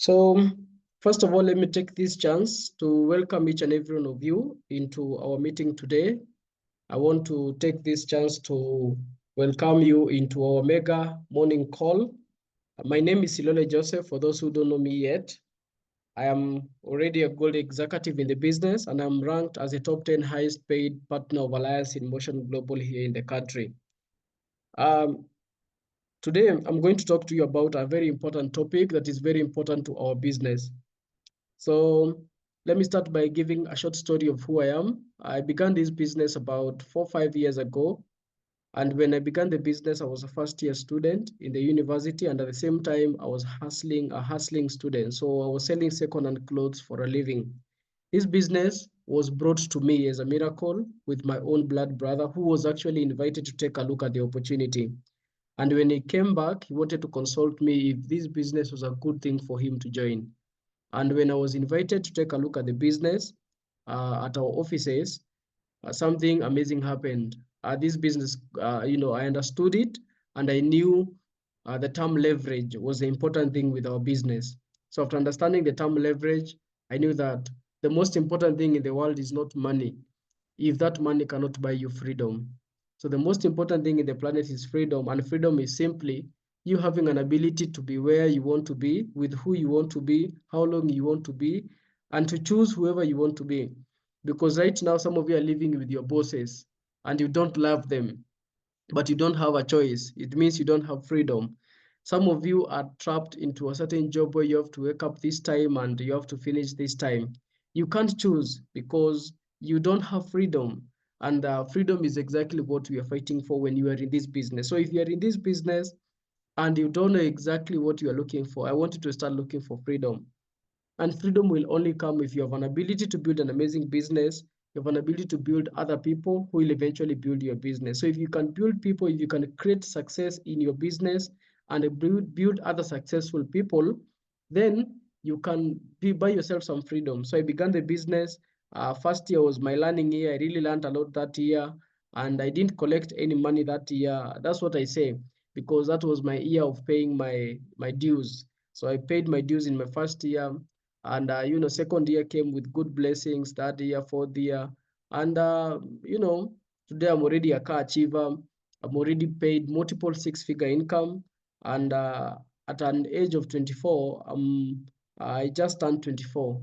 So, first of all, let me take this chance to welcome each and every one of you into our meeting today. I want to take this chance to welcome you into our mega morning call. My name is Silole Joseph, for those who don't know me yet. I am already a gold executive in the business, and I'm ranked as a top 10 highest paid partner of Alliance in Motion Global here in the country. Um, Today, I'm going to talk to you about a very important topic that is very important to our business. So let me start by giving a short story of who I am. I began this business about 4 or 5 years ago. And when I began the business, I was a first year student in the university. And at the same time, I was a hustling student. So I was selling second-hand clothes for a living. This business was brought to me as a miracle with my own blood brother, who was actually invited to take a look at the opportunity. And when he came back, he wanted to consult me if this business was a good thing for him to join. And when I was invited to take a look at the business at our offices, something amazing happened. This business, I understood it, and I knew the term leverage was the important thing with our business. So after understanding the term leverage, I knew that the most important thing in the world is not money, if that money cannot buy you freedom. So the most important thing in the planet is freedom, and freedom is simply you having an ability to be where you want to be, with who you want to be, how long you want to be, and to choose whoever you want to be. Because right now, some of you are living with your bosses and you don't love them, but you don't have a choice. It means you don't have freedom. Some of you are trapped into a certain job where you have to wake up this time and you have to finish this time. You can't choose because you don't have freedom. And freedom is exactly what we are fighting for when you are in this business. So if you are in this business and you don't know exactly what you are looking for, I want you to start looking for freedom. And freedom will only come if you have an ability to build an amazing business, you have an ability to build other people who will eventually build your business. So if you can build people, if you can create success in your business and build other successful people, then you can buy yourself some freedom. So I began the business. First year was my learning year. I really learned a lot that year, and I didn't collect any money that year. That's what I say, because that was my year of paying my dues. So I paid my dues in my first year, and second year came with good blessings, third year, fourth year, and today I'm already a car achiever. I'm already paid multiple six-figure income, and at an age of 24, I just turned 24.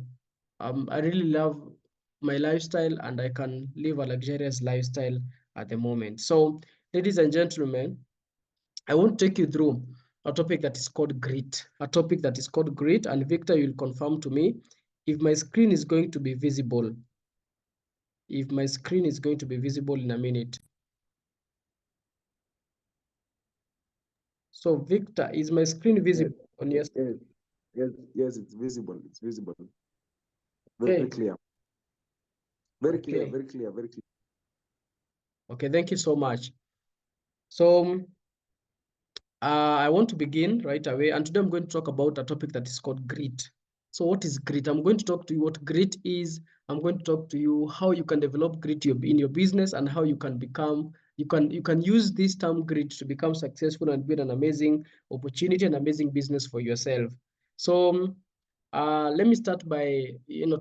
I really love my lifestyle, and I can live a luxurious lifestyle at the moment. So, ladies and gentlemen, I want to take you through a topic that is called grit. A topic that is called grit, and Victor, you'll confirm to me if my screen is going to be visible. If my screen is going to be visible in a minute. So, Victor, is my screen Yes, visible on your yes, yes, it's visible. It's visible. Very Okay, clear. Very clear, okay, very clear, very clear. okay. Thank you so much. So, I want to begin right away, and today I'm going to talk about a topic that is called grit. So, what is grit? I'm going to talk to you what grit is. I'm going to talk to you how you can develop grit in your business and how you can use this term grit to become successful and build an amazing opportunity and amazing business for yourself. So, let me start by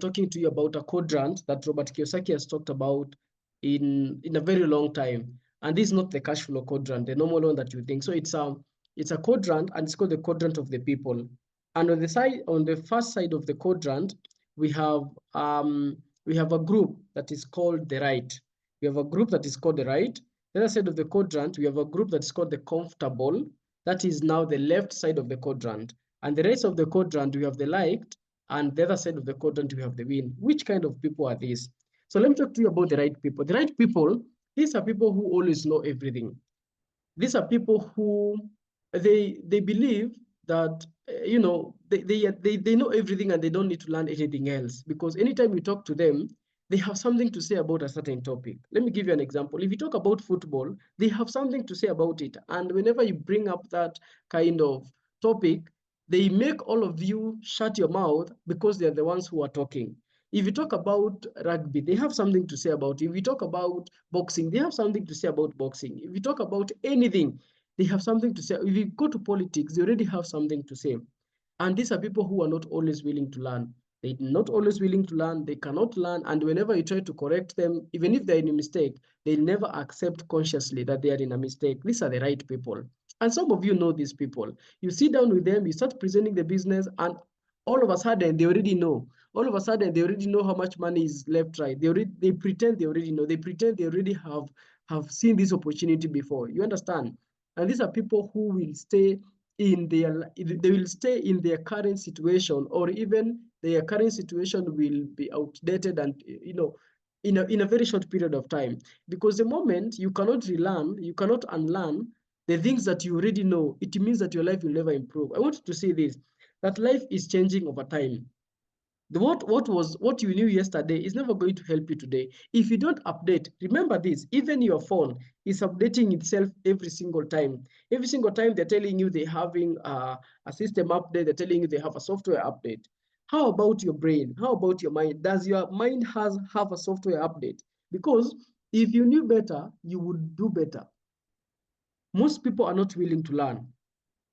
talking to you about a quadrant that Robert Kiyosaki has talked about in a very long time. And this is not the cash flow quadrant, the normal one that you think. So it's a quadrant, and it's called the quadrant of the people. And on the first side of the quadrant, we have a group that is called the right. We have a group that is called the right. The other side of the quadrant, we have a group that is called the comfortable. That is now the left side of the quadrant. And the rest of the quadrant, we have the liked, and the other side of the quadrant, we have the win. Which kind of people are these? So let me talk to you about the right people. The right people, these are people who always know everything. These are people who they believe that they know everything and they don't need to learn anything else, because anytime you talk to them, they have something to say about a certain topic. Let me give you an example. If you talk about football, they have something to say about it, and whenever you bring up that kind of topic, they make all of you shut your mouth because they're the ones who are talking. If you talk about rugby, they have something to say about it. If you talk about boxing, they have something to say about boxing. If you talk about anything, they have something to say. If you go to politics, they already have something to say. And these are people who are not always willing to learn. They're not always willing to learn. They cannot learn. And whenever you try to correct them, even if they're in a mistake, they never accept consciously that they are in a mistake. These are the right people. And some of you know these people. You sit down with them, you start presenting the business, and all of a sudden they already know. All of a sudden they already know how much money is left, right. They pretend they already know. They pretend they already have seen this opportunity before. You understand? And these are people who will stay they will stay in their current situation, or even their current situation will be outdated, and in a very short period of time. Because the moment you cannot relearn, you cannot unlearn the things that you already know, it means that your life will never improve. I want you to see this, that life is changing over time. What you knew yesterday is never going to help you today if you don't update. Remember this, even your phone is updating itself every single time. Every single time they're telling you they're having a system update, they're telling you they have a software update. How about your brain? How about your mind? Does your mind have a software update? Because if you knew better, you would do better. Most people are not willing to learn.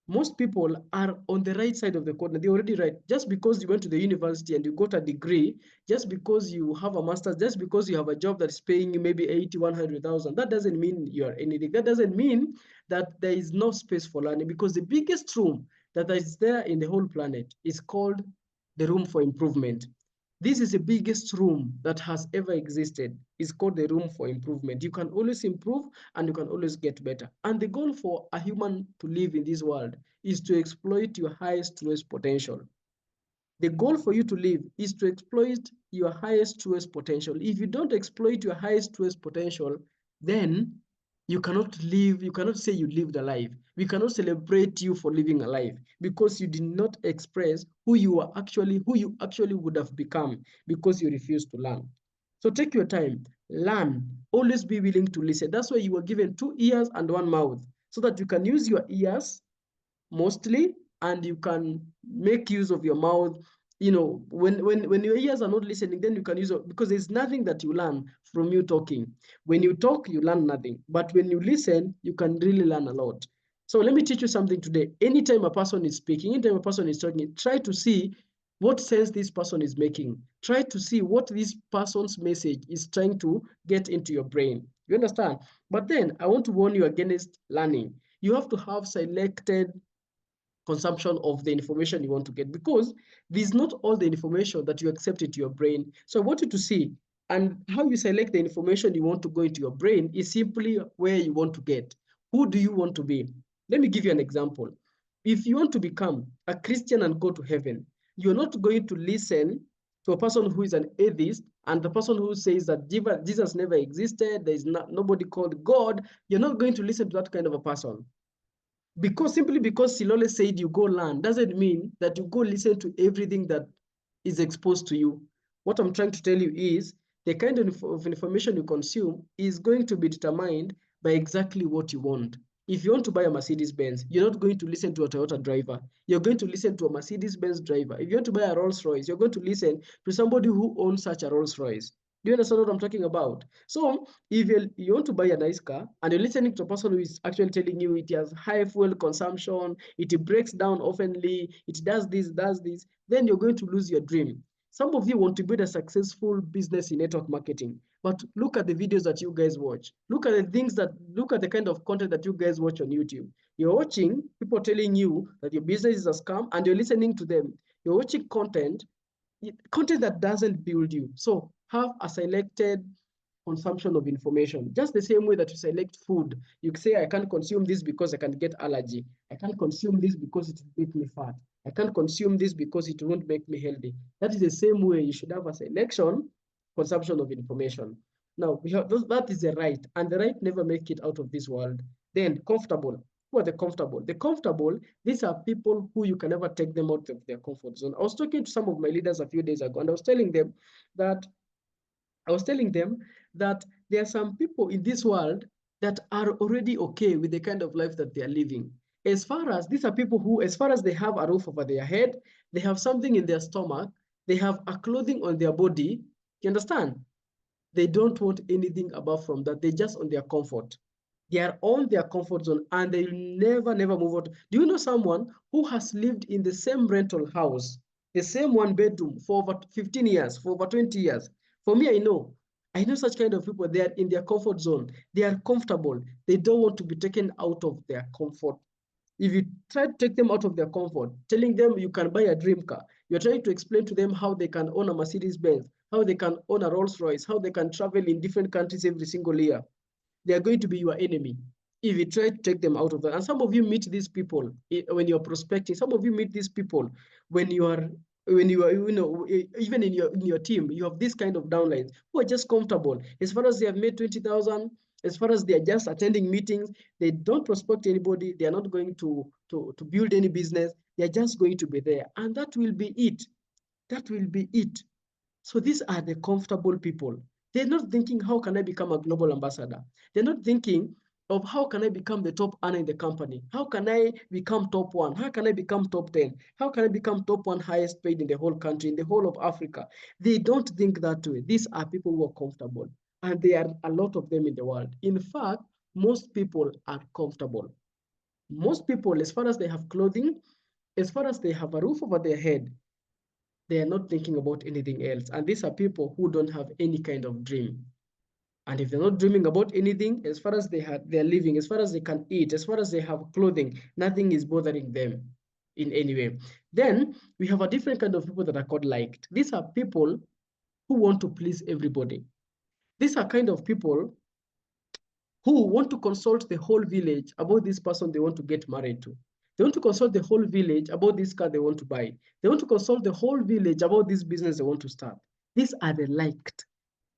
Most people are on the right side of the corner. They're already right. Just because you went to the university and you got a degree, just because you have a master's, just because you have a job that's paying you maybe 80, 100,000, that doesn't mean you're anything. That doesn't mean that there is no space for learning, because the biggest room that is there in the whole planet is called the room for improvement. This is the biggest room that has ever existed. It's called the room for improvement. You can always improve and you can always get better. And the goal for a human to live in this world is to exploit your highest, truest potential. The goal for you to live is to exploit your highest, truest potential. If you don't exploit your highest, truest potential, then you cannot live, you cannot say you lived a life. We cannot celebrate you for living a life because you did not express who you actually would have become, because you refused to learn. So take your time, learn, always be willing to listen. That's why you were given 2 ears and 1 mouth, so that you can use your ears mostly, and you can make use of your mouth. When your ears are not listening, then you can use it, because there's nothing that you learn from you talking. When you talk, you learn nothing, but when you listen, you can really learn a lot. So let me teach you something today. Anytime a person is speaking, anytime a person is talking, try to see what sense this person is making. Try to see what this person's message is trying to get into your brain. You understand? But then I want to warn you against learning. You have to have selected consumption of the information you want to get, because there's not all the information that you accept into your brain. So I want you to see, and how you select the information you want to go into your brain is simply where you want to get. Who do you want to be? Let me give you an example. If you want to become a Christian and go to heaven, you're not going to listen to a person who is an atheist and the person who says that Jesus never existed, there is nobody called God. You're not going to listen to that kind of a person. Simply because Silole said you go learn doesn't mean that you go listen to everything that is exposed to you. What I'm trying to tell you is the kind of information you consume is going to be determined by exactly what you want. If you want to buy a Mercedes-Benz, you're not going to listen to a Toyota driver. You're going to listen to a Mercedes-Benz driver. If you want to buy a Rolls-Royce, you're going to listen to somebody who owns such a Rolls-Royce. Do you understand what I'm talking about? So if you want to buy a nice car and you're listening to a person who is actually telling you it has high fuel consumption, it breaks down oftenly, it does this, then you're going to lose your dream. Some of you want to build a successful business in network marketing, but look at the videos that you guys watch. Look at the kind of content that you guys watch on YouTube. You're watching people telling you that your business is a scam and you're listening to them. You're watching content that doesn't build you. So have a selected consumption of information. Just the same way that you select food. You say, I can't consume this because I can get allergy. I can't consume this because it will make me fat. I can't consume this because it won't make me healthy. That is the same way you should have a selection consumption of information. Now, that is the right, and the right never make it out of this world. Then comfortable. Who are the comfortable? The comfortable, these are people who you can never take them out of their comfort zone. I was talking to some of my leaders a few days ago, and I was telling them that there are some people in this world that are already okay with the kind of life that they are living. As far as these are people who, as far as they have a roof over their head, they have something in their stomach, they have a clothing on their body, you understand? They don't want anything above from that. They just on their comfort. They are on their comfort zone and they will never, never move out. Do you know someone who has lived in the same rental house, the same one bedroom for over 15 years, for over 20 years? For me, I know such kind of people. They are in their comfort zone. They are comfortable. They don't want to be taken out of their comfort. If you try to take them out of their comfort, telling them you can buy a dream car, you're trying to explain to them how they can own a Mercedes Benz, how they can own a Rolls Royce, how they can travel in different countries every single year, they are going to be your enemy if you try to take them out of that. And some of you meet these people when you're prospecting. Some of you meet these people when you are even in your team. You have this kind of downlines who are just comfortable as far as they have made 20,000. As far as they are just attending meetings, they don't prospect anybody. They are not going to build any business. They are just going to be there, and that will be it. That will be it. So these are the comfortable people. They're not thinking, how can I become a global ambassador? They're not thinking of how can I become the top earner in the company? How can I become top one? How can I become top 10? How can I become top one highest paid in the whole country, in the whole of Africa? They don't think that way. These are people who are comfortable. And there are a lot of them in the world. In fact, most people are comfortable. Most people, as far as they have clothing, as far as they have a roof over their head, they are not thinking about anything else. And these are people who don't have any kind of dream. And if they're not dreaming about anything, as far as they're living, as far as they can eat, as far as they have clothing, nothing is bothering them in any way. Then we have a different kind of people that are called liked. These are people who want to please everybody. These are kind of people who want to consult the whole village about this person they want to get married to. They want to consult the whole village about this car they want to buy. They want to consult the whole village about this business they want to start. These are the liked.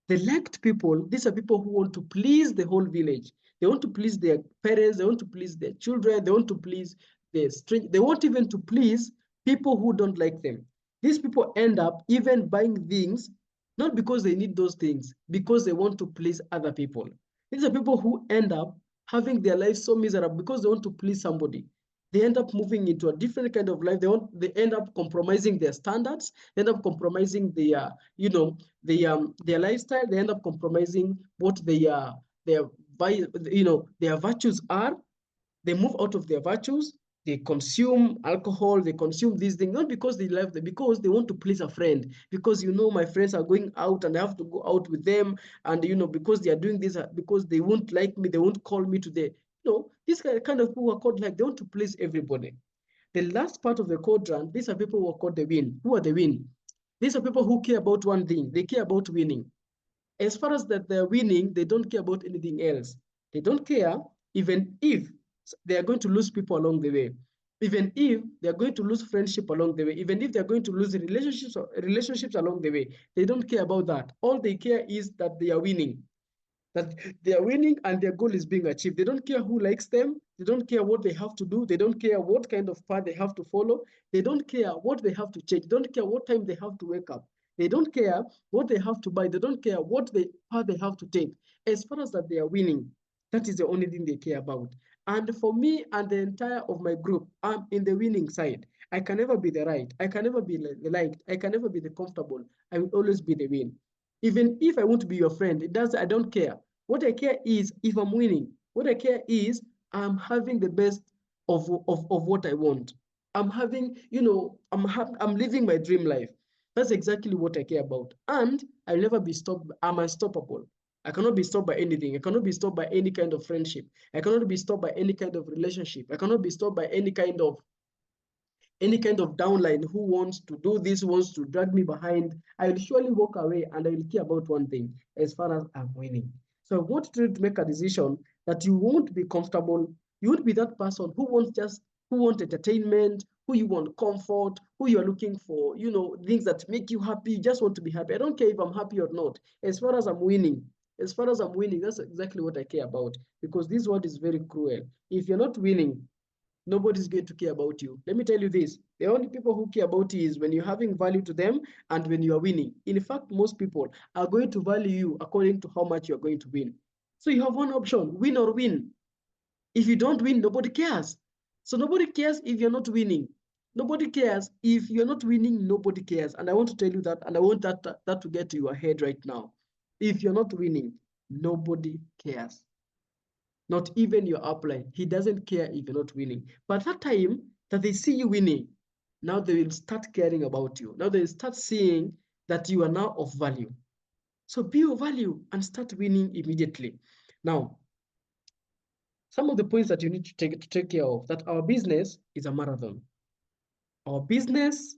The liked people, these are people who want to please the whole village. They want to please their parents, they want to please their children, they want to please the strange, they want even to please people who don't like them. These people end up even buying things, not because they need those things, because they want to please other people. These are people who end up having their lives so miserable because they want to please somebody. They end up moving into a different kind of life. They end up compromising their standards. They end up compromising their lifestyle. They end up compromising what their their virtues are. They move out of their virtues. They consume alcohol. They consume these things not because they love them, because they want to please a friend. Because my friends are going out and I have to go out with them, and because they are doing this, because they won't like me, they won't call me to the these kind of people who are called like they want to please everybody. The last part of the quadrant, these are people who are called the win. Who are the win? These are people who care about one thing. They care about winning. As far as that they're winning, they don't care about anything else. They don't care even if they are going to lose people along the way, even if they're going to lose friendship along the way, even if they're going to lose relationships along the way. They don't care about that. All they care is that they are winning, that they are winning and their goal is being achieved. They don't care who likes them. They don't care what they have to do. They don't care what kind of path they have to follow. They don't care what they have to change. They don't care what time they have to wake up. They don't care what they have to buy. They don't care what path they have to take. As far as that they are winning, that is the only thing they care about. And for me and the entire of my group, I'm in the winning side. I can never be the right. I can never be the liked. I can never be the comfortable. I will always be the win. Even if I want to be your friend, I don't care. What I care is if I'm winning. What I care is I'm having the best of what I want. I'm having, I'm living my dream life. That's exactly what I care about. And I'll never be stopped. I'm unstoppable. I cannot be stopped by anything. I cannot be stopped by any kind of friendship. I cannot be stopped by any kind of relationship. I cannot be stopped by any kind of downline who wants to do this, wants to drag me behind. I will surely walk away and I will care about one thing as far as I'm winning. So I want you to make a decision that you won't be comfortable. You won't be that person who want entertainment, who you want comfort, who you're looking for, things that make you happy. You just want to be happy. I don't care if I'm happy or not. As far as I'm winning, that's exactly what I care about, because this world is very cruel. If you're not winning, nobody's going to care about you. Let me tell you this. The only people who care about you is when you're having value to them and when you are winning. In fact, most people are going to value you according to how much you're going to win. So you have one option, win or win. If you don't win, nobody cares. So nobody cares if you're not winning. Nobody cares if you're not winning, nobody cares. And I want to tell you that, and I want that to get to your head right now. If you're not winning, nobody cares. not even your upline. He doesn't care if you're not winning. But that time that they see you winning, now they will start caring about you. Now they will start seeing that you are now of value. So be of value and start winning immediately. Now, some of the points that you need to take care of, that our business is a marathon. Our business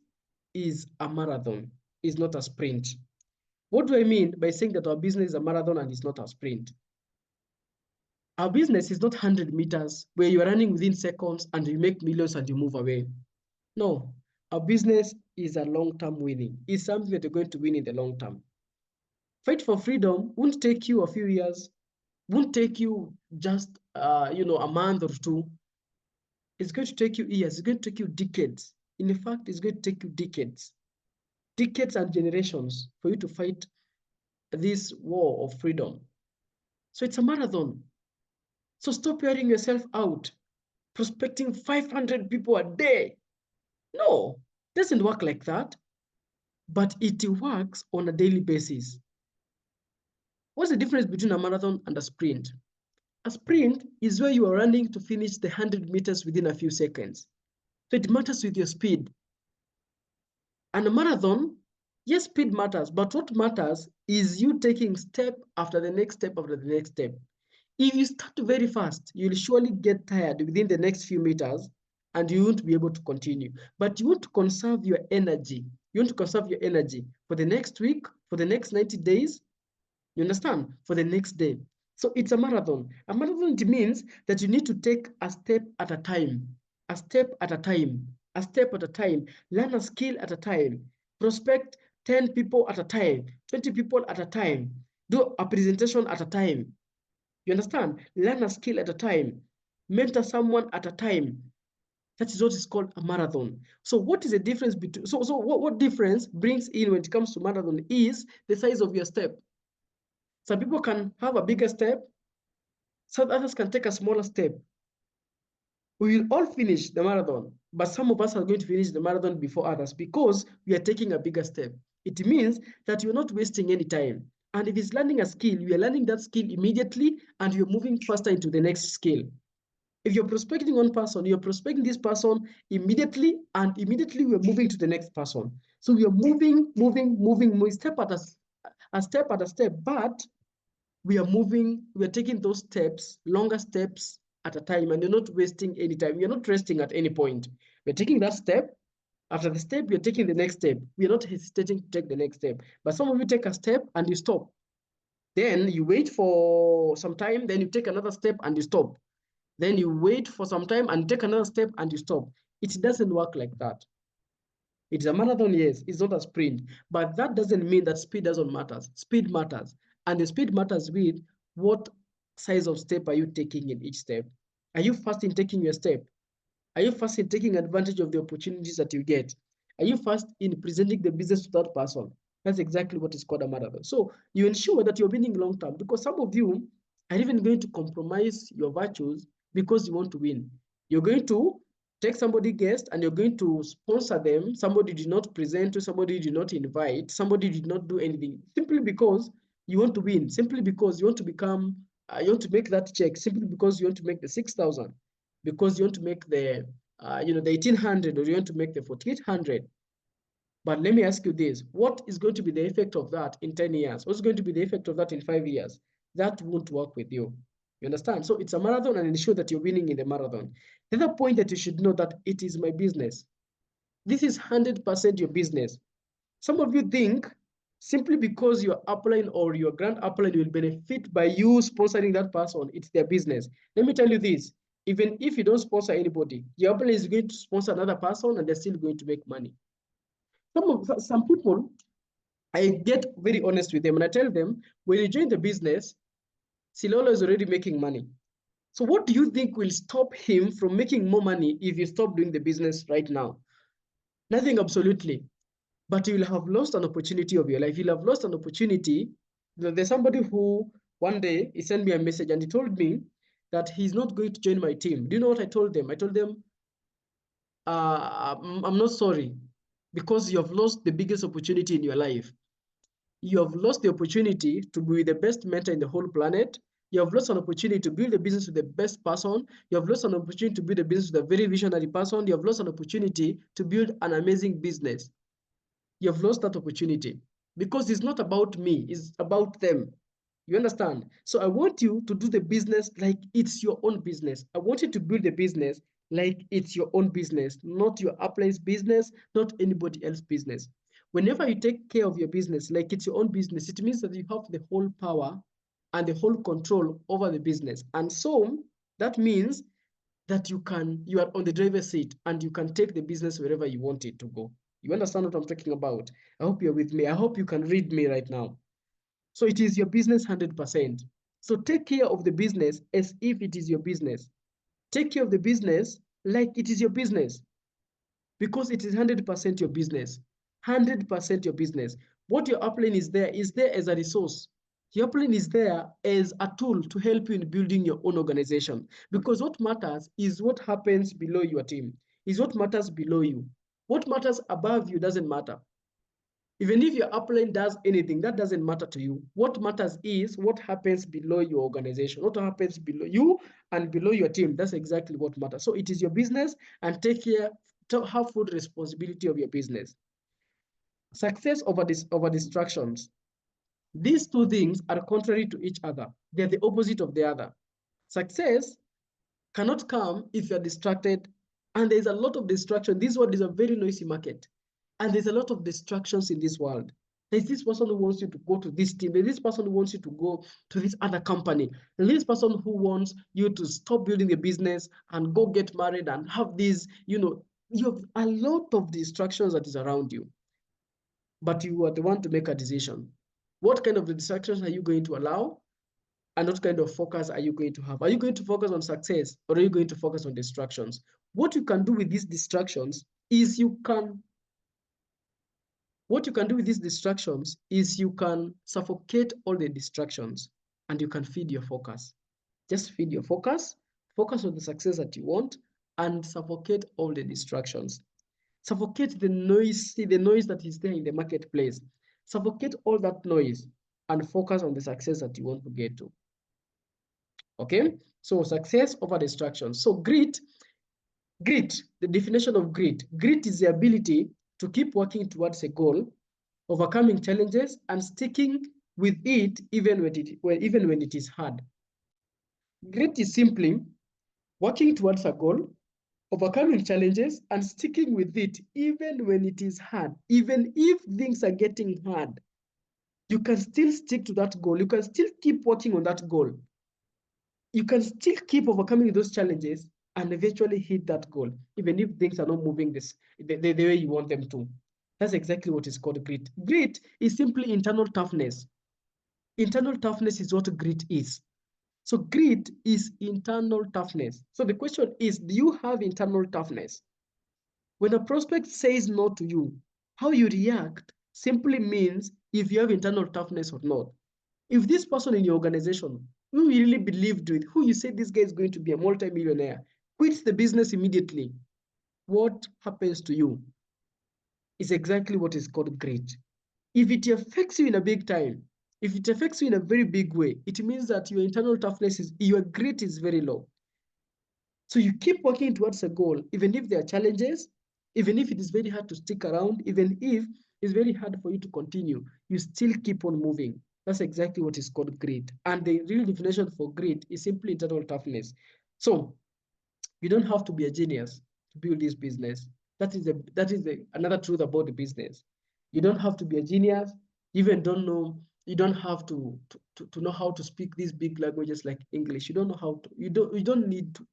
is a marathon, is not a sprint. What do I mean by saying that our business is a marathon and it's not a sprint? Our business is not 100 meters where you are running within seconds and you make millions and you move away. No, our business is a long-term winning. It's something that you're going to win in the long term. Fight for freedom won't take you a few years, won't take you just a month or two. It's going to take you years. It's going to take you decades. In fact, it's going to take you decades and generations for you to fight this war of freedom. So it's a marathon. So stop wearing yourself out, prospecting 500 people a day. No, it doesn't work like that, but it works on a daily basis. What's the difference between a marathon and a sprint? A sprint is where you are running to finish the 100 meters within a few seconds. So it matters with your speed. And a marathon, yes, speed matters, but what matters is you taking step after the next step after the next step. If you start very fast, you'll surely get tired within the next few meters and you won't be able to continue. But you want to conserve your energy. You want to conserve your energy for the next week, for the next 90 days, you understand? For the next day. So it's a marathon. A marathon means that you need to take a step at a time, a step at a time, a step at a time, learn a skill at a time, prospect 10 people at a time, 20 people at a time, do a presentation at a time. You understand? Learn a skill at a time, mentor someone at a time. That is what is called a marathon. So what is the difference between, what difference brings in when it comes to marathon is the size of your step. Some people can have a bigger step, some others can take a smaller step. We will all finish the marathon, but some of us are going to finish the marathon before others because we are taking a bigger step. It means that you're not wasting any time. And if it's learning a skill, you are learning that skill immediately and you're moving faster into the next skill. If you're prospecting one person, you're prospecting this person immediately, and immediately we're moving to the next person. So we are moving step at a step at a step, but we are taking those steps, longer steps at a time, and you're not wasting any time. You're not resting at any point. We're taking that step. After the step, you're taking the next step. We're not hesitating to take the next step. But some of you take a step and you stop. Then you wait for some time, then you take another step and you stop. Then you wait for some time and take another step and you stop. It doesn't work like that. It's a marathon, yes, it's not a sprint, but that doesn't mean that speed doesn't matter. Speed matters, and the speed matters with what size of step are you taking in each step. Are you fast in taking your step? Are you fast in taking advantage of the opportunities that you get? Are you fast in presenting the business to that person? That's exactly what is called a marathon. So you ensure that you're winning long term, because some of you are even going to compromise your virtues because you want to win. You're going to take somebody guest and you're going to sponsor them. Somebody did not present to, somebody did not invite, somebody did not do anything, simply because you want to win, simply because you want to become, you want to make that check, simply because you want to make the 6,000, because you want to make the, the 1,800, or you want to make the 4,800. But let me ask you this, what is going to be the effect of that in 10 years? What's going to be the effect of that in 5 years? That won't work with you. You understand? So it's a marathon, and ensure that you're winning in the marathon. The other point that you should know, that it is my business. This is 100% your business. Some of you think simply because your upline or your grand upline will benefit by you sponsoring that person, it's their business. Let me tell you this, even if you don't sponsor anybody, your upline is going to sponsor another person and they're still going to make money. Some people, I get very honest with them and I tell them, when you join the business, Silole is already making money. So what do you think will stop him from making more money if you stop doing the business right now? Nothing, absolutely. But you will have lost an opportunity of your life. You'll have lost an opportunity. There's somebody who one day he sent me a message and he told me that he's not going to join my team. Do you know what I told them? I told them, I'm not sorry, because you have lost the biggest opportunity in your life. You have lost the opportunity to be the best mentor in the whole planet, You have lost an opportunity to build a business with the best person. You have lost an opportunity to build a business with a very visionary person. You have lost an opportunity to build an amazing business. You have lost that opportunity because it's not about me, it's about them. You understand? So I want you to do the business like it's your own business. I want you to build the business like it's your own business, not your upline's business, not anybody else's business. Whenever you take care of your business like it's your own business, it means that you have the whole power and the whole control over the business. And so that means that you are on the driver's seat and you can take the business wherever you want it to go. You understand what I'm talking about? I hope you're with me. I hope you can read me right now. So it is your business 100%. So take care of the business as if it is your business. Take care of the business like it is your business because it is 100% your business. 100% your business. What your upline is there as a resource. Your upline is there as a tool to help you in building your own organization. Because what matters is what happens below your team, is what matters below you. What matters above you doesn't matter. Even if your upline does anything, that doesn't matter to you. What matters is what happens below your organization, what happens below you and below your team. That's exactly what matters. So it is your business, and take care, to have full responsibility of your business. Success over distractions. These two things are contrary to each other. They're the opposite of the other. Success cannot come if you're distracted, and there's a lot of distraction. This world is a very noisy market, and there's a lot of distractions in this world. There's this person who wants you to go to this team. There's this person who wants you to go to this other company. There's this person who wants you to stop building a business and go get married and have these, you have a lot of distractions that is around you. But you are the one to make a decision. What kind of distractions are you going to allow? And what kind of focus are you going to have? Are you going to focus on success, or are you going to focus on distractions? What you can do with these distractions is you can suffocate all the distractions and you can feed your focus. Just feed your focus on the success that you want, and suffocate all the distractions. Suffocate the noise that is there in the marketplace. Suffocate all that noise and focus on the success that you want to get to. Okay, so success over distractions. So grit, the definition of grit is the ability to keep working towards a goal, overcoming challenges and sticking with it even when it is hard. Grit is simply working towards a goal, overcoming challenges and sticking with it even when it is hard. Even if things are getting hard, you can still stick to that goal. You can still keep working on that goal. You can still keep overcoming those challenges and eventually hit that goal, even if things are not moving the way you want them to. That's exactly what is called grit. Grit is simply internal toughness. Internal toughness is what grit is. So grit is internal toughness. So the question is, do you have internal toughness? When a prospect says no to you, how you react simply means if you have internal toughness or not. If this person in your organization, who you really believed with, who you said this guy is going to be a multi-millionaire, quits the business immediately, what happens to you is exactly what is called grit. If it affects you in a big time, if it affects you in a very big way, it means that your internal toughness your grit is very low. So you keep working towards a goal, even if there are challenges, even if it is very hard to stick around, even if it's very hard for you to continue, you still keep on moving. That's exactly what is called grit. And the real definition for grit is simply internal toughness. So you don't have to be a genius to build this business. That is another truth about the business. You don't have to be a genius. You don't have to know how to speak these big languages like English. You don't know how to, you don't need to.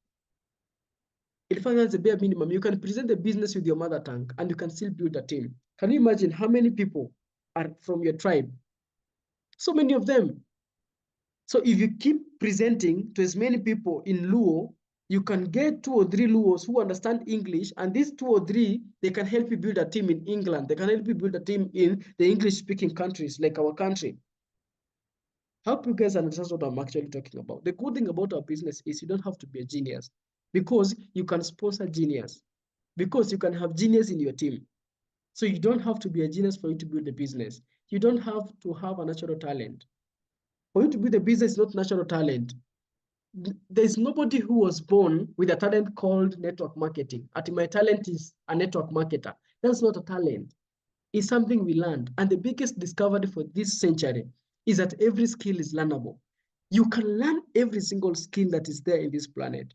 In fact, that's the bare minimum. You can present the business with your mother tongue and you can still build a team. Can you imagine how many people are from your tribe? So many of them. So if you keep presenting to as many people in Luo, you can get 2 or 3 Luos who understand English, and these 2 or 3, they can help you build a team in England. They can help you build a team in the English-speaking countries like our country. I hope you guys understand what I'm actually talking about. The good thing about our business is you don't have to be a genius, because you can sponsor genius, because you can have genius in your team. So you don't have to be a genius for you to build a business. You don't have to have a natural talent. For you to build a business is not natural talent. There's nobody who was born with a talent called network marketing. My talent is a network marketer. That's not a talent. It's something we learned. And the biggest discovery for this century is that every skill is learnable. You can learn every single skill that is there in this planet.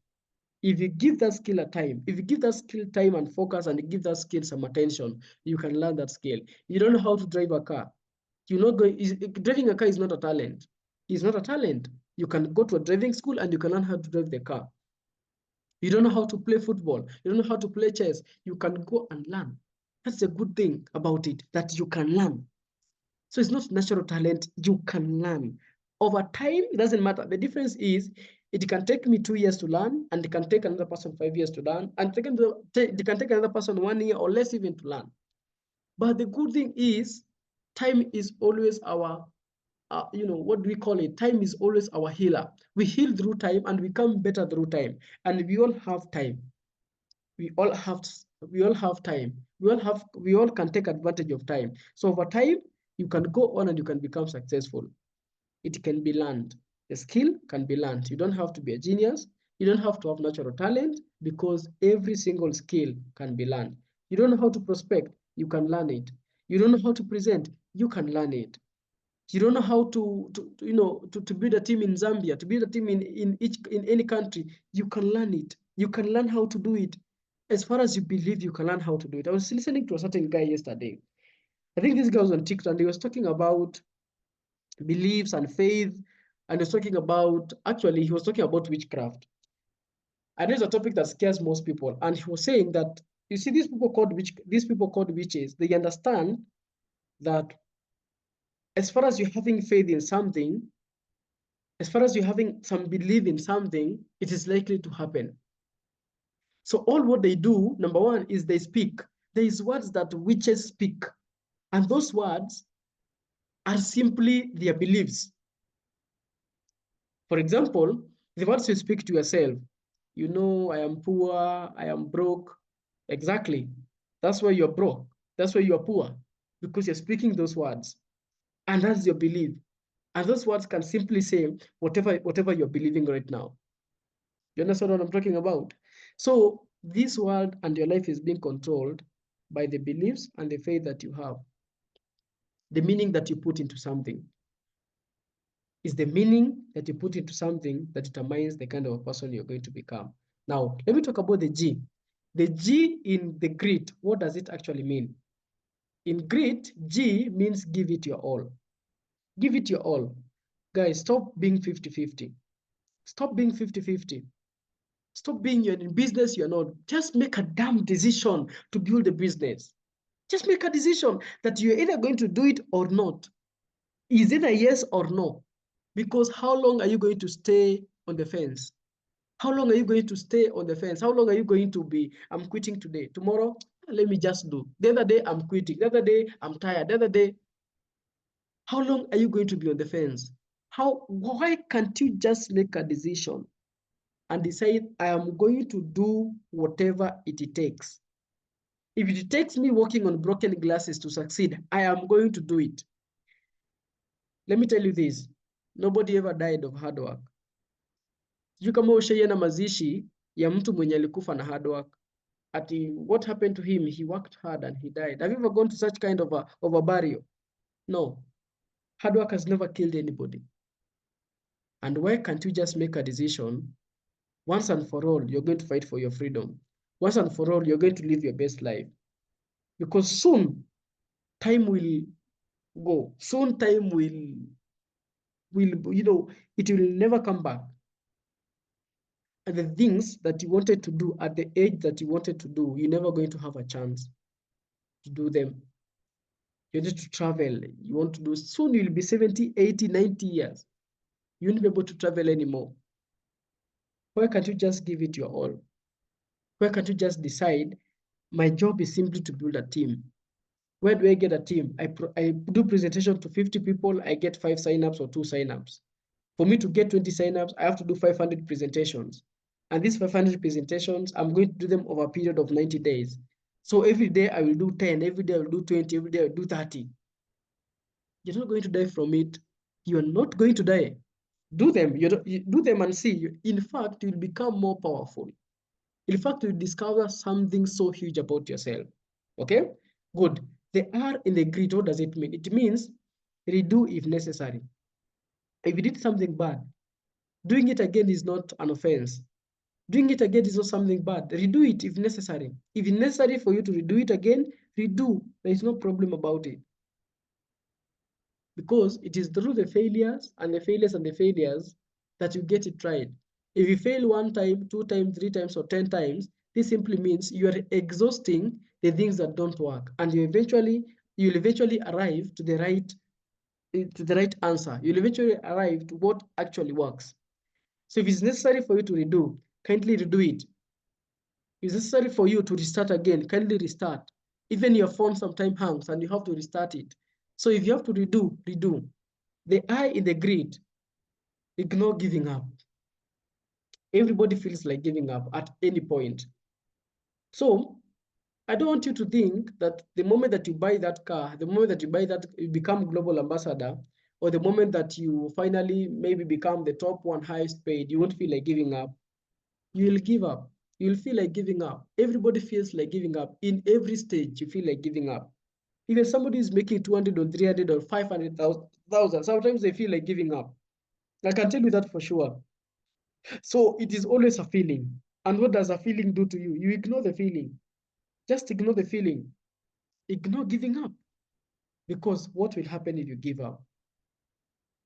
If you give that skill a time, if you give that skill time and focus and you give that skill some attention, you can learn that skill. You don't know how to drive a car. You're not going, driving a car is not a talent. It's not a talent. You can go to a driving school and you can learn how to drive the car. You don't know how to play football. You don't know how to play chess. You can go and learn. That's a good thing about it, that you can learn. So it's not natural talent. You can learn. Over time, it doesn't matter. The difference is it can take me 2 years to learn, and it can take another person 5 years to learn, and it can take another person 1 year or less even to learn. But the good thing is time is always our, what do we call it? Time is always our healer. We heal through time and we become better through time. And we all have time. We all have time. We all can take advantage of time. So over time, you can go on and you can become successful. It can be learned. The skill can be learned. You don't have to be a genius. You don't have to have natural talent, because every single skill can be learned. You don't know how to prospect, you can learn it. You don't know how to present, you can learn it. You don't know how to build a team in Zambia, to build a team in any country, you can learn it. You can learn how to do it. As far as you believe you can learn how to do it. I was listening to a certain guy yesterday. I think this guy was on TikTok and he was talking about beliefs and faith, and he was talking about, actually, he was talking about witchcraft. And it's a topic that scares most people. And he was saying that, you see, these people called witches, they understand that as far as you're having faith in something, as far as you're having some belief in something, it is likely to happen. So all what they do, number one, is they speak. There is words that witches speak. And those words are simply their beliefs. For example, the words you speak to yourself, I am poor, I am broke. Exactly. That's why you're broke. That's why you're poor, because you're speaking those words. And that's your belief. And those words can simply say whatever you're believing right now. You understand what I'm talking about? So this world and your life is being controlled by the beliefs and the faith that you have. The meaning that you put into something. Is the meaning that you put into something that determines the kind of a person you're going to become. Now, let me talk about the G. The G in the grit, what does it actually mean? In grit, G means give it your all. Give it your all. Guys, stop being 50-50. Stop being 50-50. Stop being you're in business, you're not. Just make a damn decision to build a business. Just make a decision that you're either going to do it or not. Is it a yes or no? Because how long are you going to stay on the fence? How long are you going to stay on the fence? How long are you going to be, I'm quitting today. Tomorrow, let me just do. The other day, I'm quitting. The other day, I'm tired. The other day, how long are you going to be on the fence? Why can't you just make a decision and decide, I am going to do whatever it takes? If it takes me walking on broken glasses to succeed, I am going to do it. Let me tell you this, nobody ever died of hard work. Sijui kama ushaiona mazishi ya mtu mwenye alikufa na hard work. What happened to him? He worked hard and he died. Have you ever gone to such kind of a burial? No. Hard work has never killed anybody. And why can't you just make a decision? Once and for all, you're going to fight for your freedom. Once and for all, you're going to live your best life. Because soon, time will go. Soon, time will it will never come back. And the things that you wanted to do at the age that you wanted to do, you're never going to have a chance to do them. You need to travel. You want to do, soon you'll be 70, 80, 90 years. You won't be able to travel anymore. Why can't you just give it your all? Why can't you just decide, my job is simply to build a team? Where do I get a team? I do presentation to 50 people, I get 5 signups or 2 signups. For me to get 20 signups, I have to do 500 presentations. And these 500 presentations, I'm going to do them over a period of 90 days. So every day I will do 10, every day I will do 20, every day I will do 30. You're not going to die from it. You're not going to die. Do them. You do them and see. In fact, you'll become more powerful. In fact, you'll discover something so huge about yourself. Okay? Good. The R in the grid, what does it mean? It means redo if necessary. If you did something bad, doing it again is not an offense. Doing it again is not something bad. Redo it if necessary. If it's necessary for you to redo it again, redo. There is no problem about it. Because it is through the failures and the failures and the failures that you get it right. If you fail 1 time, 2 times, 3 times, or 10 times, this simply means you are exhausting the things that don't work, and you'll eventually arrive to the right answer. You'll eventually arrive to what actually works. So if it's necessary for you to redo, kindly redo it. If it's necessary for you to restart again, kindly restart. Even your phone sometimes hangs and you have to restart it. So if you have to redo, redo. The I in the grid, ignore giving up. Everybody feels like giving up at any point. So I don't want you to think that the moment that you buy that car, the moment that you buy that, you become global ambassador, or the moment that you finally maybe become the top one highest paid, you won't feel like giving up. You will give up. You'll feel like giving up. Everybody feels like giving up. In every stage, you feel like giving up. Even somebody is making 200 or 300 or 500,000, sometimes they feel like giving up. I can tell you that for sure. So it is always a feeling. And what does a feeling do to you? You ignore the feeling. Just ignore the feeling. Ignore giving up. Because what will happen if you give up?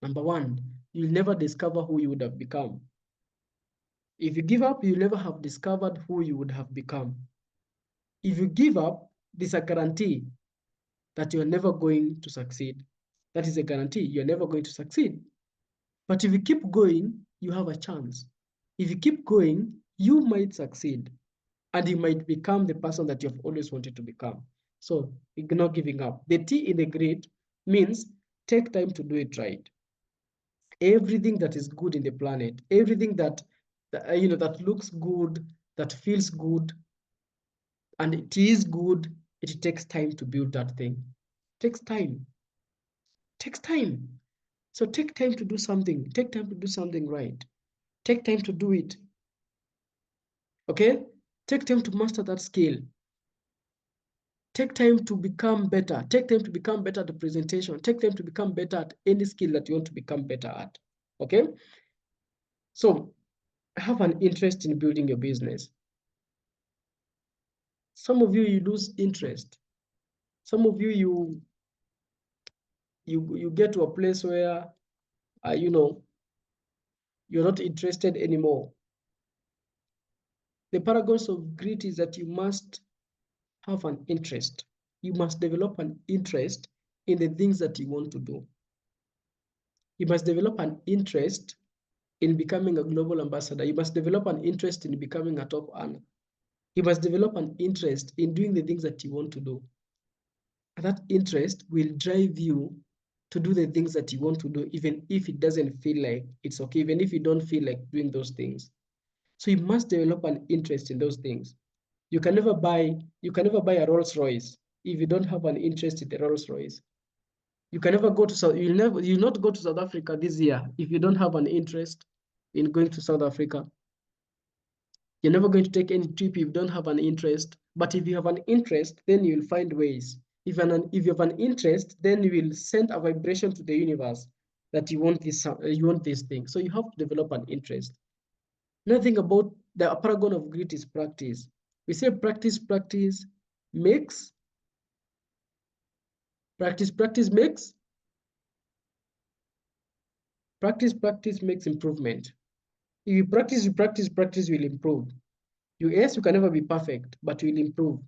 Number one, you'll never discover who you would have become. If you give up, you'll never have discovered who you would have become. If you give up, there's a guarantee that you're never going to succeed. That is a guarantee you're never going to succeed. But if you keep going, you have a chance. If you keep going, you might succeed and you might become the person that you've always wanted to become. So ignore giving up. The T in the grid means take time to do it right. Everything that is good in the planet, everything that looks good, that feels good, and it is good, it takes time to build that thing. It takes time. It takes time. So take time to do something. Take time to do something right. Take time to do it. Okay? Take time to master that skill. Take time to become better. Take time to become better at the presentation. Take time to become better at any skill that you want to become better at. Okay? So have an interest in building your business. Some of you lose interest. Some of you get to a place where you're not interested anymore. The paragons of grit is that you must have an interest. You must develop an interest in the things that you want to do. You must develop an interest in becoming a global ambassador. You must develop an interest in becoming a top earner. You must develop an interest in doing the things that you want to do. And that interest will drive you to do the things that you want to do, even if it doesn't feel like it's okay, even if you don't feel like doing those things. So you must develop an interest in those things. You can never buy a Rolls Royce if you don't have an interest in the Rolls Royce. You can never go to you'll not go to South Africa this year if you don't have an interest in going to South Africa. You're never going to take any trip if you don't have an interest. But if you have an interest, then you'll find ways. If you have an interest, then you will send a vibration to the universe that you want this thing. So you have to develop an interest. Nothing about the paragon of grit is practice. We say practice makes. Practice makes. Practice makes improvement. If you practice, practice will improve. Yes, you can never be perfect, but you will improve.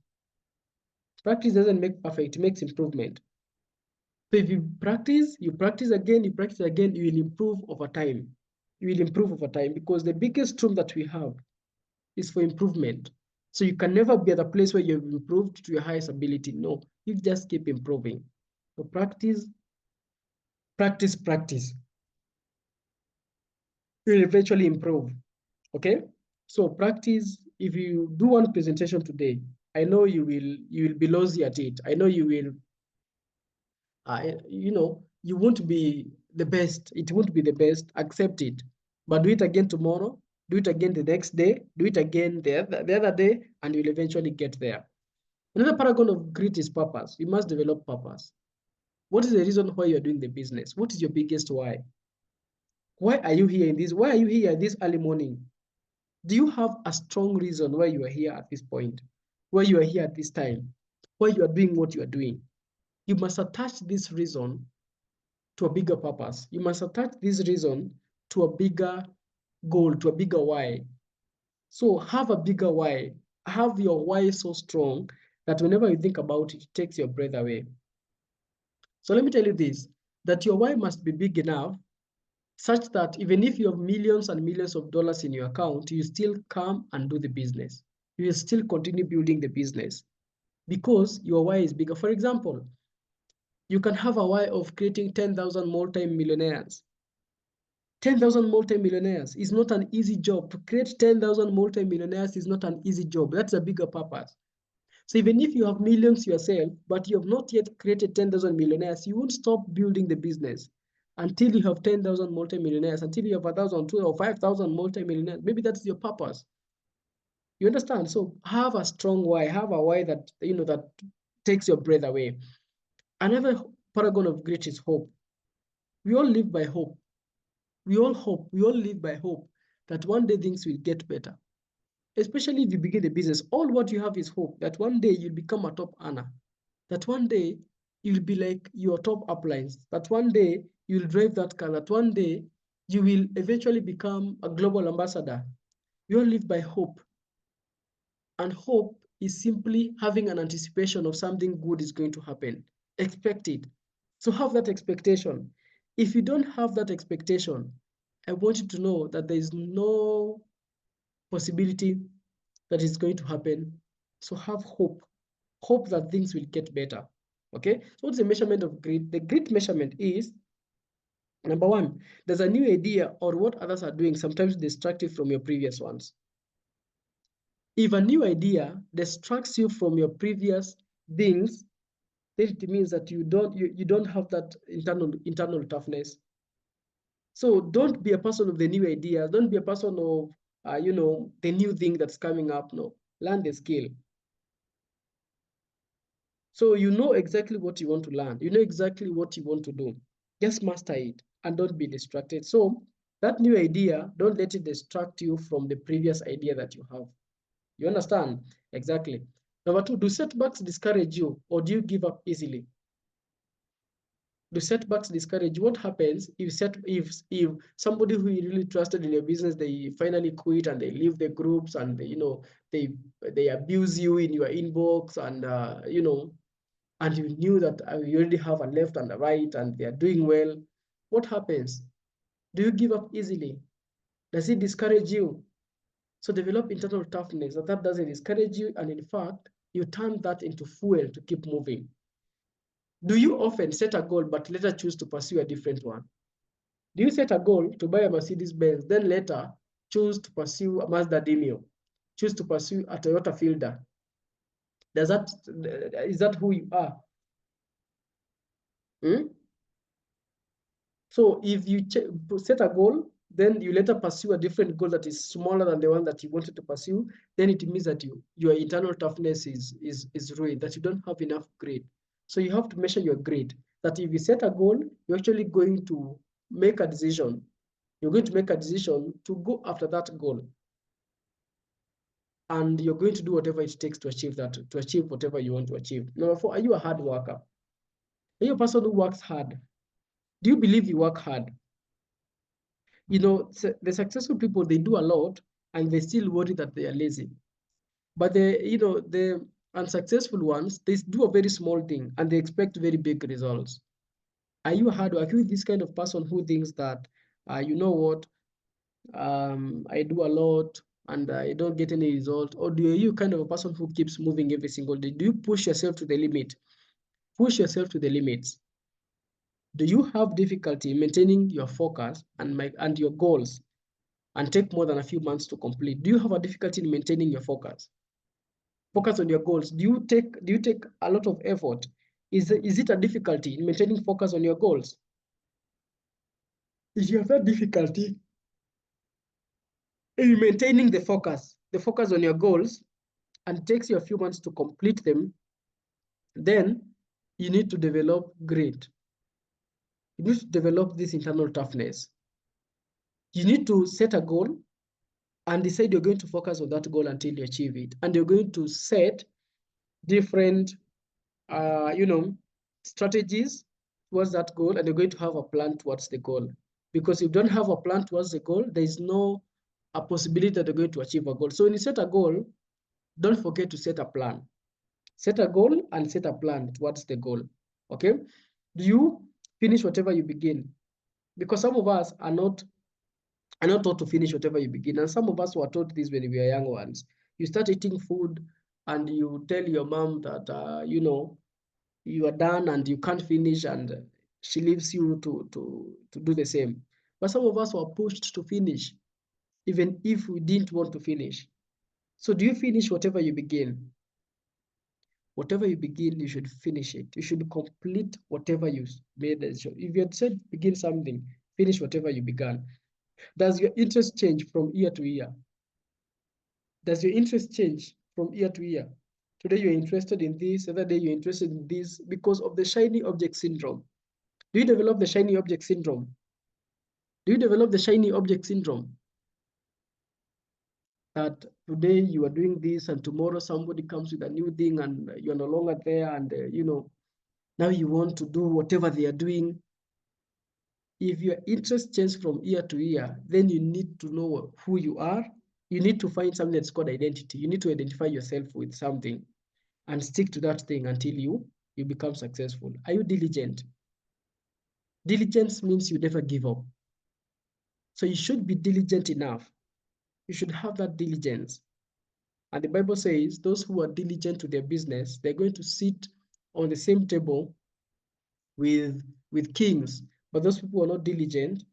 Practice doesn't make perfect, it makes improvement. So if you practice again, you will improve over time. You will improve over time because the biggest room that we have is for improvement. So you can never be at a place where you've improved to your highest ability. No, you just keep improving. So practice. You will eventually improve. Okay? So practice. If you do one presentation today, I know you will be lousy at it. I know you will, you won't be the best. It won't be the best. Accept it. But do it again tomorrow. Do it again the next day. Do it again the other day, and you'll eventually get there. Another paragon of grit is purpose. You must develop purpose. What is the reason why you're doing the business? What is your biggest why? Why are you here in this? Why are you here this early morning? Do you have a strong reason why you are here at this point? Why you are here at this time? Why you are doing what you are doing? You must attach this reason to a bigger purpose. You must attach this reason to a bigger goal, to a bigger why. So have a bigger why. Have your why so strong that whenever you think about it, it takes your breath away. So let me tell you this, that your why must be big enough such that even if you have millions and millions of dollars in your account, you still come and do the business. You will still continue building the business because your why is bigger. For example, you can have a why of creating 10,000 multi-millionaires. 10,000 multi-millionaires is not an easy job. To create 10,000 multi-millionaires is not an easy job. That's a bigger purpose. So even if you have millions yourself, but you have not yet created 10,000 millionaires, you won't stop building the business until you have 10,000 multi-millionaires, until you have 1,000, 2,000, or 5,000 multi-millionaires. Maybe that's your purpose. You understand? So have a strong why. Have a why that that takes your breath away. Another paragon of grit is hope. We all live by hope. We all hope. We all live by hope that one day things will get better. Especially if you begin a business, all what you have is hope that one day you'll become a top earner, that one day you'll be like your top uplines, that one day you'll drive that car, that one day you will eventually become a global ambassador. We all live by hope. And hope is simply having an anticipation of something good is going to happen. Expect it. So have that expectation. If you don't have that expectation, I want you to know that there is no possibility that is going to happen. So have hope. Hope that things will get better. Okay? So what's the measurement of grit? The grit measurement is, number one, there's a new idea or what others are doing, sometimes distractive from your previous ones. If a new idea distracts you from your previous things, then it means that you don't have that internal toughness. So don't be a person of the new idea. Don't be a person of the new thing that's coming up. No, learn the skill. So you know exactly what you want to learn. You know exactly what you want to do. Just master it and don't be distracted. So that new idea, don't let it distract you from the previous idea that you have. You understand? Exactly. Number two, do setbacks discourage you or do you give up easily? Do setbacks discourage you? What happens if somebody who you really trusted in your business, they finally quit and they leave the groups and they abuse you in your inbox and and you knew that you already have a left and a right and they are doing well? What happens? Do you give up easily? Does it discourage you? So develop internal toughness that doesn't discourage you, and in fact, you turn that into fuel to keep moving. Do you often set a goal but later choose to pursue a different one? Do you set a goal to buy a Mercedes Benz, then later choose to pursue a Mazda Demio, choose to pursue a Toyota Fielder? Is that who you are? Hmm? So if you set a goal, then you later pursue a different goal that is smaller than the one that you wanted to pursue, then it means that your internal toughness is ruined, that you don't have enough grit. So you have to measure your grit, that if you set a goal, you're actually going to make a decision. You're going to make a decision to go after that goal. And you're going to do whatever it takes to achieve that, to achieve whatever you want to achieve. Number four, are you a hard worker? Are you a person who works hard? Do you believe you work hard? The successful people, they do a lot and they still worry that they are lazy. But the unsuccessful ones, they do a very small thing and they expect very big results. Are you a hard worker? Are you this kind of person who thinks that, you know what, I do a lot and I don't get any result? Or are you kind of a person who keeps moving every single day? Do you push yourself to the limit? Push yourself to the limits. Do you have difficulty maintaining your focus and your goals and take more than a few months to complete? Do you have a difficulty in maintaining your focus? Focus on your goals. Do you take a lot of effort? Is it a difficulty in maintaining focus on your goals? if you have that difficulty in maintaining the focus on your goals, and it takes you a few months to complete them, then you need to develop grit. You need to develop this internal toughness. You need to set a goal and decide you're going to focus on that goal until you achieve it. And you're going to set different, strategies towards that goal, and you're going to have a plan towards the goal. Because if you don't have a plan towards the goal, there is no a possibility that you're going to achieve a goal. So when you set a goal, don't forget to set a plan. Set a goal and set a plan towards the goal. Okay? Do you finish whatever you begin? Because some of us are not taught to finish whatever you begin. And some of us were taught this when we were young ones. You start eating food and you tell your mom that, you are done and you can't finish, and she leaves you to do the same. But some of us were pushed to finish, even if we didn't want to finish. So do you finish whatever you begin? Whatever you begin, you should finish it. You should complete whatever you made. If you had said begin something, finish whatever you began. Does your interest change from year to year? Does your interest change from year to year? Today you're interested in this, other day you're interested in this, because of the shiny object syndrome. Do you develop the shiny object syndrome? Do you develop the shiny object syndrome? That today you are doing this and tomorrow somebody comes with a new thing and you're no longer there, and now you want to do whatever they are doing. If your interest changes from year to year, then you need to know who you are. You need to find something that's called identity. You need to identify yourself with something and stick to that thing until you become successful. Are you diligent? Diligence means you never give up. So you should be diligent enough. You should have that diligence. And the Bible says those who are diligent to their business, they're going to sit on the same table with kings. But those people who are not diligent,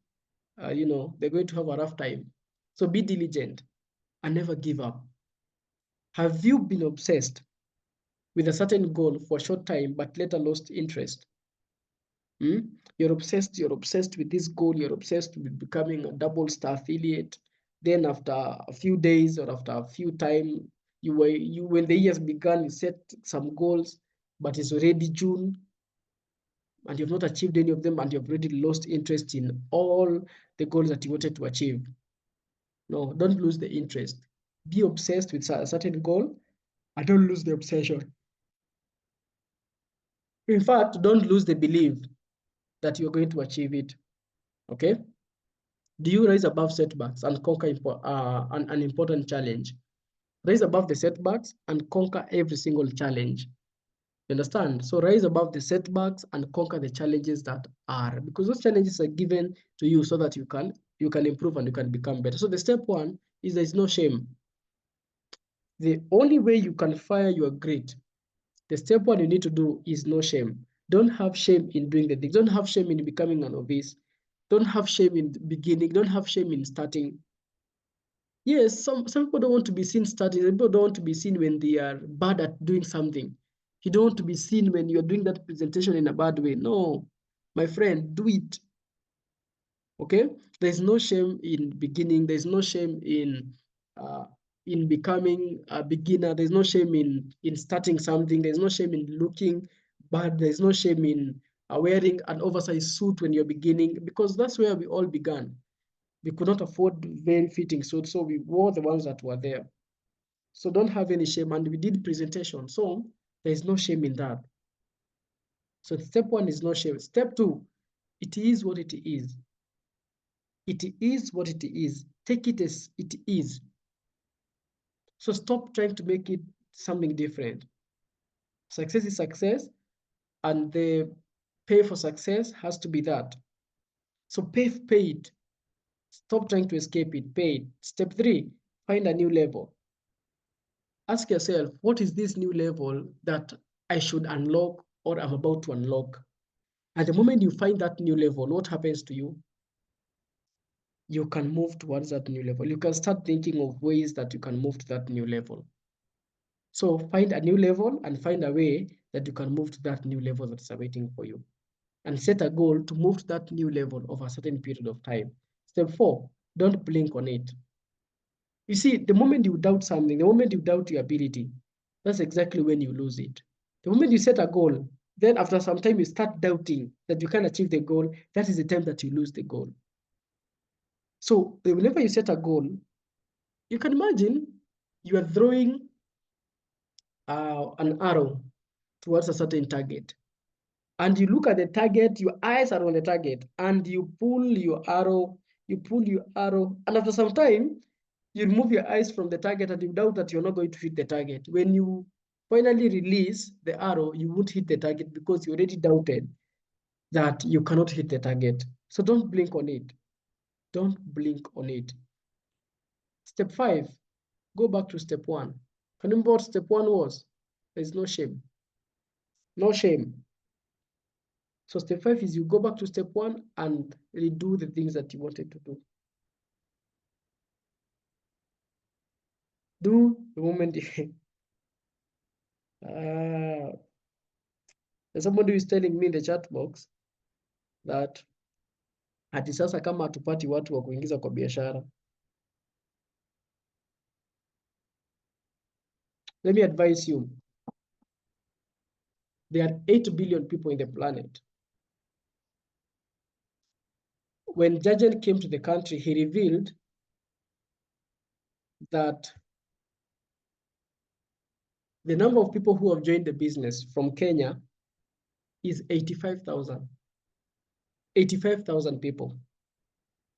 they're going to have a rough time. So be diligent and never give up. Have you been obsessed with a certain goal for a short time, but later lost interest? You're obsessed with this goal. You're obsessed with becoming a double star affiliate. Then after a few days or after a few time, when the years began, you set some goals, but it's already June and you've not achieved any of them, and you've already lost interest in all the goals that you wanted to achieve. No, don't lose the interest. Be obsessed with a certain goal and don't lose the obsession. In fact, don't lose the belief that you're going to achieve it. Okay? Do you rise above setbacks and conquer an important challenge? Rise above the setbacks and conquer every single challenge. You understand? So rise above the setbacks and conquer the challenges that are, because those challenges are given to you so that you can improve and you can become better. So the step one is there's no shame. The only way you can fire your grit, the step one you need to do is no shame. Don't have shame in doing the things. Don't have shame in becoming an novice. Don't have shame in beginning. Don't have shame in starting. Yes, some people don't want to be seen starting. Some people don't want to be seen when they are bad at doing something. You don't want to be seen when you're doing that presentation in a bad way. No, my friend, do it. Okay? There's no shame in beginning. There's no shame in becoming a beginner. There's no shame in starting something. There's no shame in looking bad. There's no shame in wearing an oversized suit when you're beginning, because that's where we all began. We could not afford very fitting suits, so we wore the ones that were there. So don't have any shame. And we did presentation, so there is no shame in that. So step one is no shame. Step two, it is what it is. It is what it is. Take it as it is. So stop trying to make it something different. Success is success, and the pay for success has to be that. So pay it. Stop trying to escape it. Pay it. Step three, find a new level. Ask yourself, what is this new level that I should unlock or I'm about to unlock? And the moment you find that new level, what happens to you? You can move towards that new level. You can start thinking of ways that you can move to that new level. So find a new level and find a way that you can move to that new level that is awaiting for you. and set a goal to move to that new level of a certain period of time. Step 4, don't blink on it. You see, the moment you doubt something, the moment you doubt your ability, that's exactly when you lose it. The moment you set a goal, then after some time you start doubting that you can't achieve the goal, that is the time that you lose the goal. So whenever you set a goal, you can imagine you are throwing an arrow towards a certain target. And you look at the target, your eyes are on the target, and you pull your arrow, and after some time, you remove your eyes from the target and you doubt that you're not going to hit the target. When you finally release the arrow, you won't hit the target because you already doubted that you cannot hit the target. So don't blink on it. Don't blink on it. Step 5, go back to step 1. Can you remember what step 1 was? There's no shame. No shame. So step 5 is you go back to step 1 and redo the things that you wanted to do. Do the moment somebody is telling me in the chat box that ati sasa kama hatupati watu wa kuingiza kwa biashara. Let me advise you. There are 8 billion people in the planet. When Jajan came to the country, he revealed that the number of people who have joined the business from Kenya is 85,000. 85,000 people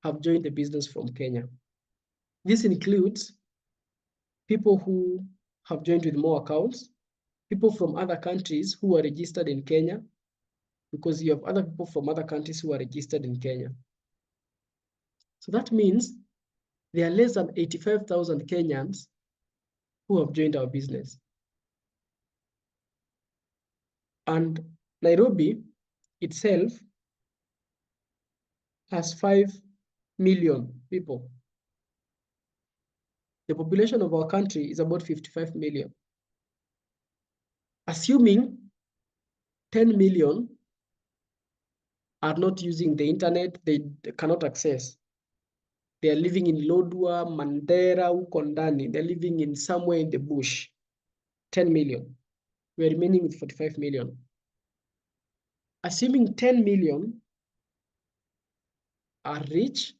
have joined the business from Kenya. This includes people who have joined with more accounts, people from other countries who are registered in Kenya, because you have other people from other countries who are registered in Kenya. So that means there are less than 85,000 Kenyans who have joined our business. And Nairobi itself has 5 million people. The population of our country is about 55 million. Assuming 10 million are not using the internet, they cannot access. They are living in Lodwar, Mandera, Ukondani. They're living in somewhere in the bush. 10 million. We're remaining with 45 million. Assuming 10 million are rich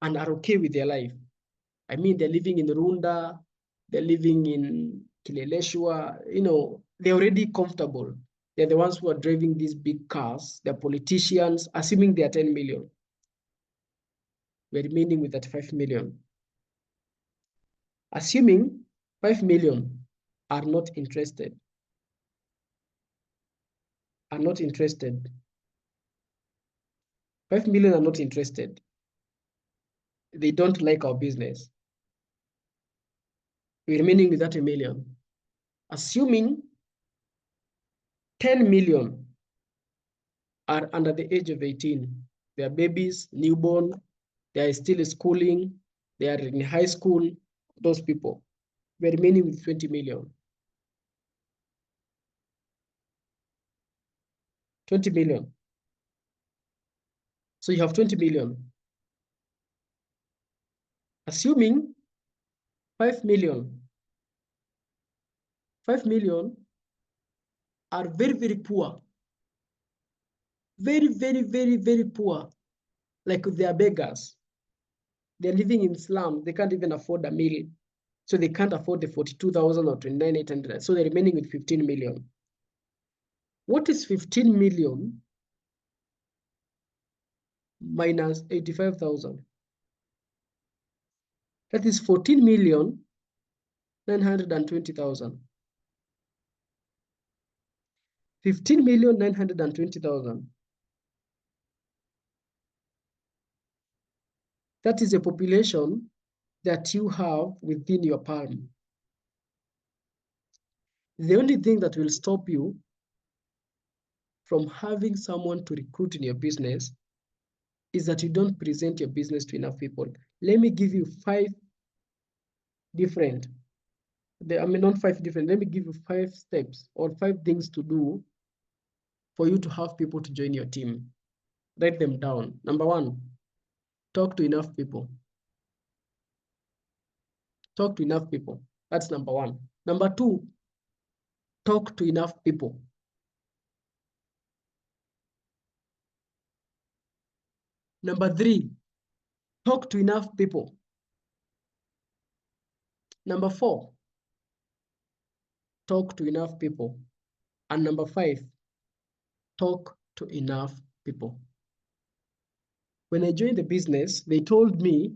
and are okay with their life. I mean, they're living in Runda, they're living in Kileleshwa, they're already comfortable. They're the ones who are driving these big cars. They're politicians, assuming they are 10 million. We're remaining with 35 million. Assuming 5 million are not interested. 5 million are not interested. They don't like our business. We're remaining with 30 million. Assuming 10 million are under the age of 18. They are babies, newborn, they are still schooling, they are in high school, those people. We're remaining with 20 million. 20 million. So you have 20 million. Assuming 5 million. 5 million are very, very poor. Very, very, very, very poor. Like they are beggars. They're living in slums. They can't even afford a meal. So they can't afford the 42,000 or 29,800. So they're remaining with 15 million. What is 15 million minus 85,000? That is 14,920,000. 15,920,000. That is a population that you have within your palm. The only thing that will stop you from having someone to recruit in your business is that you don't present your business to enough people. Let me give you 5 different, not 5 different, let me give you 5 steps or 5 things to do for you to have people to join your team. Write them down. Number one, talk to enough people. Talk to enough people. That's number one. Number two, talk to enough people. Number three, talk to enough people. Number four, talk to enough people. And number five, talk to enough people. When I joined the business, they told me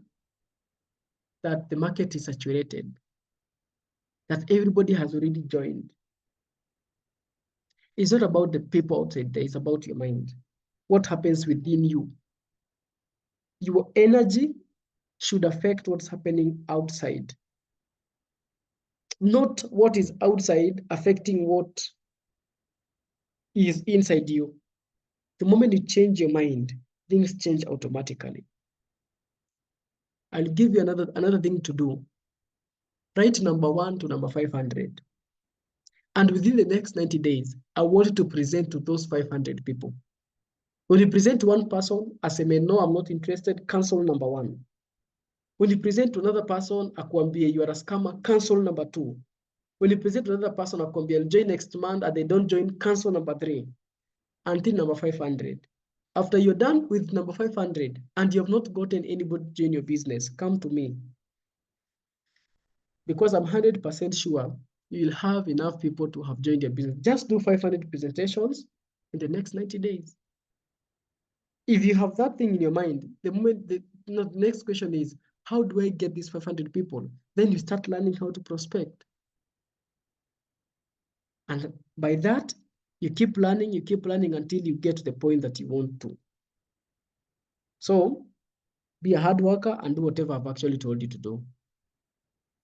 that the market is saturated, that everybody has already joined. It's not about the people outside there, it's about your mind. What happens within you? Your energy should affect what's happening outside. Not what is outside affecting what is inside you. The moment you change your mind, things change automatically. I'll give you another thing to do. Write number 1 to number 500. And within the next 90 days, I want you to present to those 500 people. When you present to one person, as a man, no, I'm not interested, cancel number 1. When you present to another person, akwambie you are a scammer, cancel number 2. When you present to another person, akwambie I'll join next month and they don't join, cancel number 3 until number 500. After you're done with number 500 and you have not gotten anybody to join your business, come to me. Because I'm 100% sure you'll have enough people to have joined your business. Just do 500 presentations in the next 90 days. If you have that thing in your mind, the moment the next question is, how do I get these 500 people? Then you start learning how to prospect. And by that, you keep learning until you get to the point that you want to. So be a hard worker and do whatever I've actually told you to do.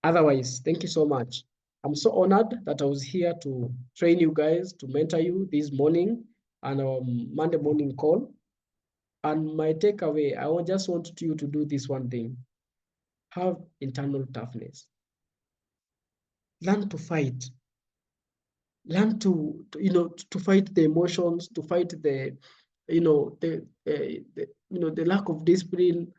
Otherwise, thank you so much. I'm so honored that I was here to train you guys, to mentor you this morning on our Monday morning call. And my takeaway, I just want you to do this one thing. Have internal toughness. Learn to fight. Learn to fight the emotions, to fight the lack of discipline,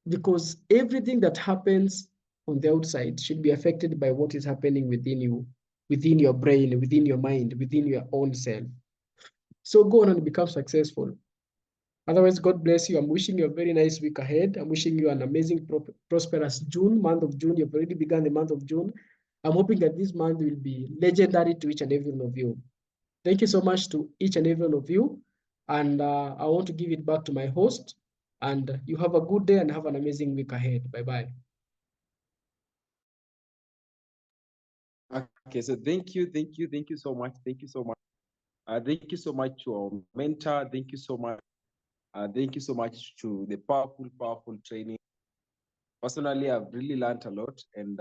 because everything that happens on the outside should be affected by what is happening within you, within your brain, within your mind, within your own self. So go on and become successful. Otherwise, God bless you. I'm wishing you a very nice week ahead. I'm wishing you an amazing, prosperous month of June. You've already begun the month of June. I'm hoping that this month will be legendary to each and every one of you. Thank you so much to each and every one of you. And I want to give it back to my host. And you have a good day and have an amazing week ahead. Bye-bye. Okay, so thank you so much. Thank you so much. Thank you so much to our mentor. Thank you so much. Thank you so much to the powerful training. Personally, I've really learned a lot, and